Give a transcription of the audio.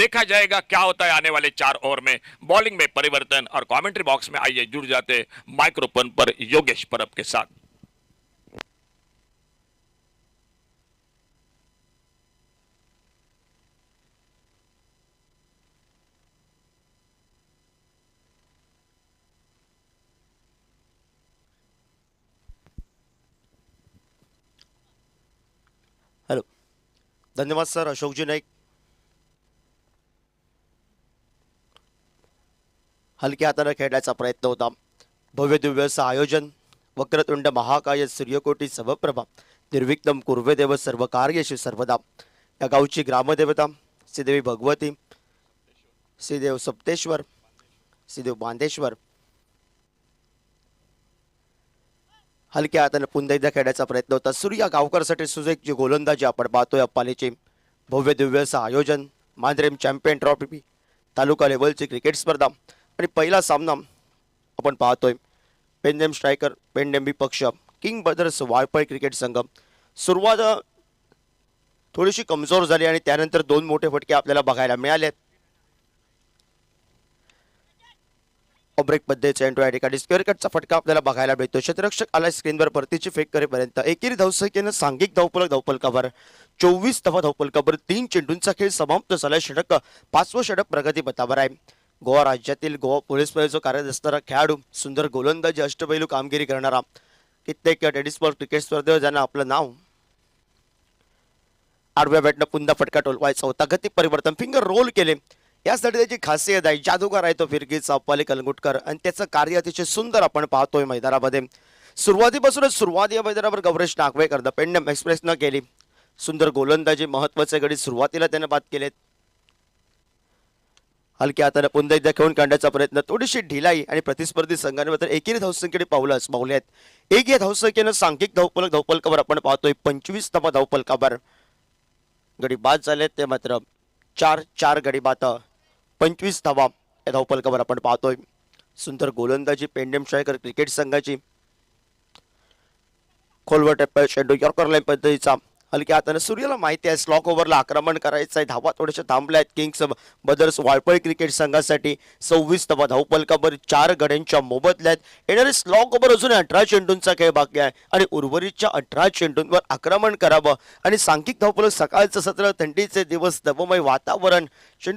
देखा जाएगा क्या होता है आने वाले 4 ओवर में। बॉलिंग में परिवर्तन और कमेंट्री बॉक्स में आइए जुड़ जाते माइक्रोफोन पर योगेश परब के साथ। हॅलो, धन्यवाद सर. अशोकजी नाईक. हलक्या हाताने खेळण्याचा प्रयत्न होता. भव्य दिव्य असं आयोजन. वक्रतुंड महाकाय सूर्यकोटी समप्रभा निर्विघ्नं कुर्वे देव सर्व कार्येषु सर्वदा. या गावची ग्रामदेवता श्रीदेवी भगवती, श्रीदेव सप्तेश्वर, श्रीदेव बांधेश्वर. हलक्या हाताने पुन्हा एकदा खेळण्याचा प्रयत्न होता. सूर्या गावकरसाठी सुरेख जी गोलंदाजी आपण पाहतोय अप्पालीची. भव्य दिव्य असं आयोजन. मांजरेम चॅम्पियन ट्रॉफी तालुका लेवलची क्रिकेट स्पर्धा आणि पहिला सामना आपण पाहतोय. पेंडेम स्ट्रायकर पेंडेम विपक्ष किंग ब्रदर्स वाळपळ क्रिकेट संघ. सुरुवात थोडीशी कमजोर झाली आणि त्यानंतर दोन मोठे फटके आपल्याला बघायला मिळाले. ब्रेक पद्धतीचा एंट्रो या ठिकाणी स्क्वेअर कटचा फटका आपल्याला बघायला मिळतो. क्षेत्ररक्षक आला स्क्रीनवर परतीची फेक करेपर्यंत एकेरी धावसंख्येनं सांघिक धावफलक धावफलकावर 24 धावा धावफलकावर 3 चेंडूंचा खेळ समाप्त झाला. षटक 5वं षटक प्रगतीपथावर आहे. गोवा राज्यातील गोवा पोलीस परेडचा कार्यरत असणारा खेळाडू, सुंदर गोलंदाजी, अष्टपैलू कामगिरी करणारा, कित्येक टेनिस क्रिकेट स्पर्धेवर ज्यांना आपलं नाव. आडव्या बॅटनं पुन्हा फटका टोलवायचा होता. गती परिवर्तन फिंगर रोल केले. यासाठी त्याची खासियत आहे. जादूगार आहे तो फिरकीचा अप्पाली कलंगुटकर आणि त्याचं कार्य अतिशय सुंदर आपण पाहतोय मैदानामध्ये. सुरुवातीपासूनच सुरुवात या मैदानावर गौरेश नागवेकर द पेंडम एक्सप्रेसनं केली. सुंदर गोलंदाजी, महत्वाचे गडी सुरुवातीला त्याने बाद केलेत. हलक्या हाताने पुन्हा एकदा खेळून काढण्याचा प्रयत्न. थोडीशी ढिलाई आणि प्रतिस्पर्धी संघाने मात्र एकेरी धावसंख्येकडे पावलं आहेत. एक या धावसंख्येनं सांघिक धावफलकावर आपण पाहतोय 25 धावा धावफलकावर. गडी बाद झालेत ते मात्र 4 गडी बाद 25 धावा या धावफलकावर आपण पाहतोय. सुंदर गोलंदाजी पेंडेम स्ट्रायकर क्रिकेट संघाची. खोलवर टप्प्यात चेंडू यॉर्कर लाईन पद्धतीचा. हलक्या हाताने सूर्याला माहिती आहे स्लॉक ओव्हरला आक्रमण करायचं आहे. धावा थोड्याशा थांबल्या आहेत किंग्स ब्रदर्स वाळपळ क्रिकेट संघासाठी. 26 धावा धावफलकावर 4 गड्यांच्या मोबदल्यात. येणारे स्लॉक ओव्हर अजून 18 चेंडूंचा खेळ बाकी आहे आणि उर्वरितच्या 18 चेंडूंवर आक्रमण करावं आणि सांघिक धावफलक. सकाळचं सत्र, थंडीचे दिवस, दवमय वातावरण.